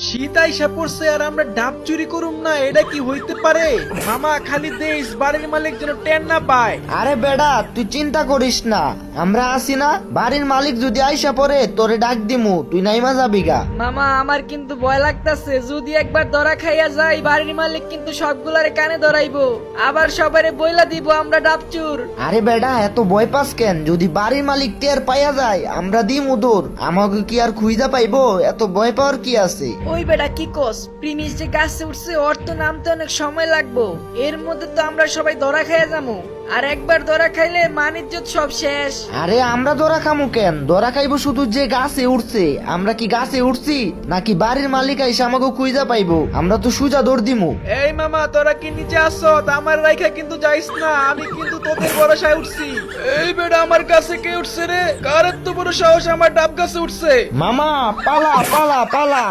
শীত আইসা পড়ছে আর আমরা ডাব চুরি করুম না, এটা কি হইতে পারে? মামা খালি দেশ বাড়ির মালিক যেন টেন না পায়। আরে বেডা তুই চিন্তা করিস না, আমরা আছি না। বাড়ির মালিক যদি আইসা পড়ে তোরে ডাক দিমু, তুই নাইমা যাবি গা। মামা আমার কিন্তু ভয় লাগতাছে, যদি একবার ধরা খাইয়া যাই বাড়ির মালিক কিন্তু সবগুলারে কানে ধরাইবো, আবার সবারে বইলা দিব আমরা ডাবচুর। আরে বেডা এত ভয় পাস কেন? যদি বাড়ির মালিক টের পাইয়া যায় আমরা দিমু দূর, আমাকে কি আর খুঁজা পাইবো? এত ভয় পাওয়ার কি আছে? ওই বেটা কি কস, প্রিমিস যে গাছে উঠছে ওর তো নামতে অনেক সময় লাগবো, এর মধ্যে তো আমরা সবাই ধরা খাইয়া যাবো, আর একবার ধরা খাইলে মান ইজ্জত সব শেষ। আরে আমরা ধরা খামু কেন? ধরা খাইবো শুধু যে গাছে উঠছে। আমরা কি গাছে উঠছি নাকি বাড়ির মালিক আইসা আমাকে খুঁজা পাইবো? আমরা তো সুজা দৌড় দিমু। এই মামা তোরা কি নিচে আসছো? আমার রাইখা কিন্তু যাইস না, আমি কিন্তু তোদের ভরসায় উঠছি। এই বেটা আমার কাছে কে উঠছে রে? কার এত বড় সাহস আমার ডাব গাছে উঠছে? মামা পালা পালা পালা।